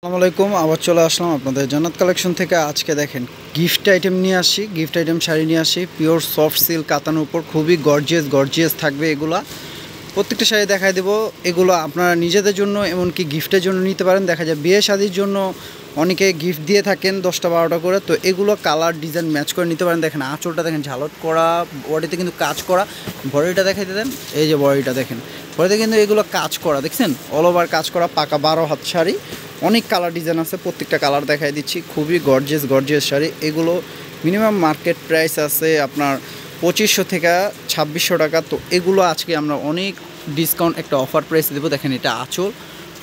আসসালামু আলাইকুম। আবার চলে আসলাম আপনাদের জান্নাত কালেকশন থেকে। আজকে দেখেন গিফট আইটেম নিয়ে আসি, গিফট আইটেম শাড়ি নিয়ে আসি পিওর সফট সিল্ক কাতানের উপর, খুবই গর্জিয়াস থাকবে এগুলা। প্রত্যেকটা শাড়ি দেখাই দেবো। এগুলো আপনারা নিজেদের জন্য এমনকি গিফটের জন্য নিতে পারেন। দেখা যায় বিয়ে শাদির জন্য অনেকে গিফট দিয়ে থাকেন 10টা-12টা করে, তো এগুলো কালার ডিজাইন ম্যাচ করে নিতে পারেন। দেখেন আঁচলটা দেখেন ঝালট করা, বডিতে কিন্তু কাজ করা। বডিটা দেখাইতে দেন, এই যে বডিটা দেখেন, বডিতে কিন্তু এগুলো কাজ করা, দেখছেন অল ওভার কাজ করা, পাকা 12 হাত শাড়ি। অনেক কালার ডিজাইন আছে, প্রত্যেকটা কালার দেখাই দিচ্ছি। খুবই গর্জিয়াস শাড়ি এগুলো। মিনিমাম মার্কেট প্রাইস আছে আপনার 2500 থেকে 2600 টাকা। তো এগুলো আজকে আমরা অনেক ডিসকাউন্ট একটা অফার প্রাইস দেবো। দেখেন এটা আঁচল,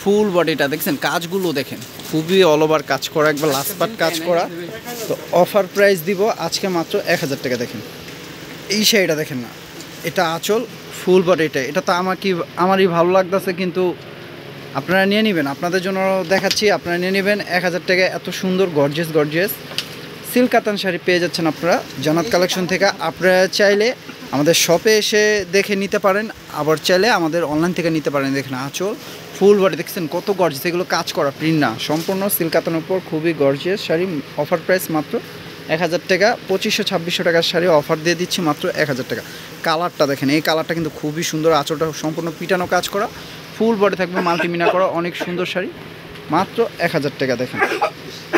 ফুল বডিটা দেখছেন, কাজগুলো দেখেন খুবই অল ওভার কাজ করা, একবার লাস্ট পার্ট কাজ করা। তো অফার প্রাইস দিব আজকে মাত্র 1000 টাকা। দেখেন এই শাড়িটা দেখেন না, এটা আঁচল ফুল বডিটা, এটা তো আমারই ভালো লাগতেছে, কিন্তু আপনারা নিয়ে নেবেন, আপনাদের জন্য দেখাচ্ছি, আপনারা নিয়ে নেবেন। 1000 টাকা এত সুন্দর গর্জিয়াস সিল্ক কাতান শাড়ি পেয়ে যাচ্ছেন আপনারা জান্নাত কালেকশন থেকে। আপনারা চাইলে আমাদের শপে এসে দেখে নিতে পারেন, আবার চাইলে আমাদের অনলাইন থেকে নিতে পারেন। দেখেন আঁচল ফুল বডি দেখছেন কত গর্জিয়াস, এগুলো কাজ করা প্রিন্ট না, সম্পূর্ণ সিল্ক কাতানের উপর খুবই গর্জিয়াস শাড়ি। অফার প্রাইস মাত্র 1000 টাকা। 2500-2600 টাকার শাড়ি অফার দিয়ে দিচ্ছি মাত্র 1000 টাকা। কালারটা দেখেন, এই কালারটা কিন্তু খুবই সুন্দর, আঁচলটা সম্পূর্ণ পিটানো কাজ করা, ফুল বডি থাকবে মাল্টিমিনা করা, অনেক সুন্দর শাড়ি মাত্র 1000 টাকা। দেখেন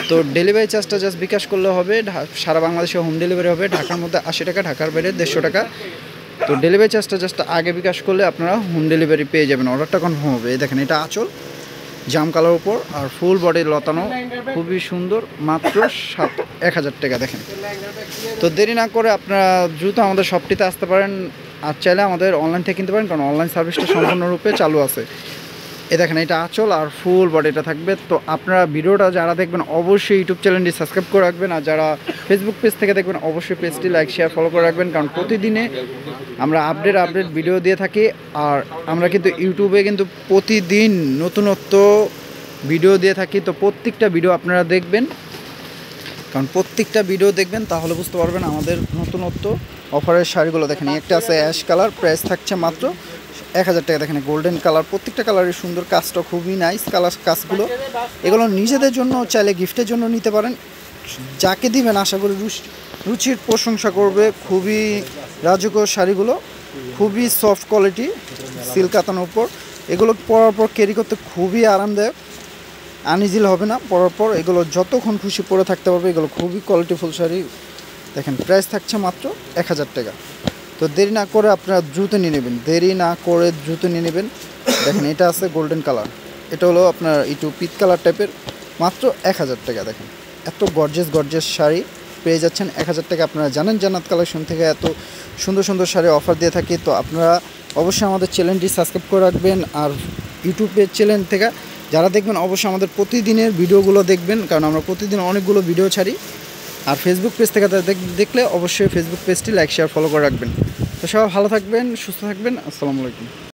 তো ডেলিভারি চার্জটা জাস্ট বিকাশ করলে হবে, সারা বাংলাদেশে হোম ডেলিভারি হবে। ঢাকার মধ্যে 80 টাকা, ঢাকার বাইরে 150 টাকা। তো ডেলিভারি চার্জটা জাস্ট আগে বিকাশ করলে আপনারা হোম ডেলিভারি পেয়ে যাবেন, অর্ডারটা কনফার্ম হবে। এই দেখেন এটা আঁচল জাম কালার উপর আর ফুল বডি লতানো, খুবই সুন্দর, মাত্র 1000 টাকা। দেখেন তো দেরি না করে আপনারা দ্রুত আমাদের শপটিতে আসতে পারেন, আর চাইলে আমাদের অনলাইন থেকে কিনতে পারেন, কারণ অনলাইন সার্ভিসটা সম্পূর্ণরূপে চালু আছে। এই দেখেন এটা আঁচল আর ফুল বডিটা থাকবে। তো আপনারা ভিডিওটা যারা দেখবেন অবশ্যই ইউটিউব চ্যানেলটি সাবস্ক্রাইব করে রাখবেন, আর যারা ফেসবুক পেজ থেকে দেখবেন অবশ্যই পেজটি লাইক শেয়ার ফলো করে রাখবেন, কারণ প্রতিদিনে আমরা আপডেট ভিডিও দিয়ে থাকি। আর আমরা কিন্তু ইউটিউবে কিন্তু প্রতিদিন নতুনত্ব ভিডিও দিয়ে থাকি। তো প্রত্যেকটা ভিডিও আপনারা দেখবেন, কারণ প্রত্যেকটা ভিডিও দেখবেন, তাহলে বুঝতে পারবেন আমাদের নতুনত্ব অফারের শাড়িগুলো। দেখেন একটা আছে অ্যাশ কালার, প্রাইস থাকছে মাত্র 1000 টাকা। দেখেন গোল্ডেন কালার, প্রত্যেকটা কালারের সুন্দর, কাজটা খুবই নাইস কাজগুলো। এগুলো নিজেদের জন্য চাইলে গিফটের জন্য নিতে পারেন, যাকে দিবেন আশা করি রুচির প্রশংসা করবে। খুবই রাজকীয় শাড়িগুলো, খুবই সফট কোয়ালিটি সিল্ক কাতানের উপর। এগুলো পরার পর ক্যারি করতে খুবই আরামদায়ক, আনইজিল হবে না পরার পর, এগুলো যতক্ষণ খুশি পরে থাকতে পারবে। এগুলো খুবই কোয়ালিটিফুল শাড়ি। দেখেন প্রাইস থাকছে মাত্র 1000 টাকা। তো দেরি না করে আপনারা দ্রুত নিয়ে নেবেন, দেখেন এটা আছে গোল্ডেন কালার, এটা হলো আপনার একটু পিচ কালার টাইপের, মাত্র 1000 টাকা। দেখেন এত গর্জিয়াস শাড়ি পেয়ে যাচ্ছেন 1000 টাকা। আপনারা জানেন জান্নাত কালেকশন থেকে এত সুন্দর শাড়ি অফার দিয়ে থাকি। তো আপনারা অবশ্যই আমাদের চ্যানেলটি সাবস্ক্রাইব করে রাখবেন, আর ইউটিউবের চ্যানেল থেকে যারা দেখবেন অবশ্যই আমাদের প্রতিদিনের ভিডিওগুলো দেখবেন, কারণ আমরা প্রতিদিন অনেকগুলো ভিডিও ছাড়ি। আর ফেসবুক পেজ থেকে দেখলে অবশ্যই ফেসবুক পেজটি লাইক শেয়ার ফলো করে রাখবেন। তো সবাই ভালো থাকবেন, সুস্থ থাকবেন। আসসালামু আলাইকুম।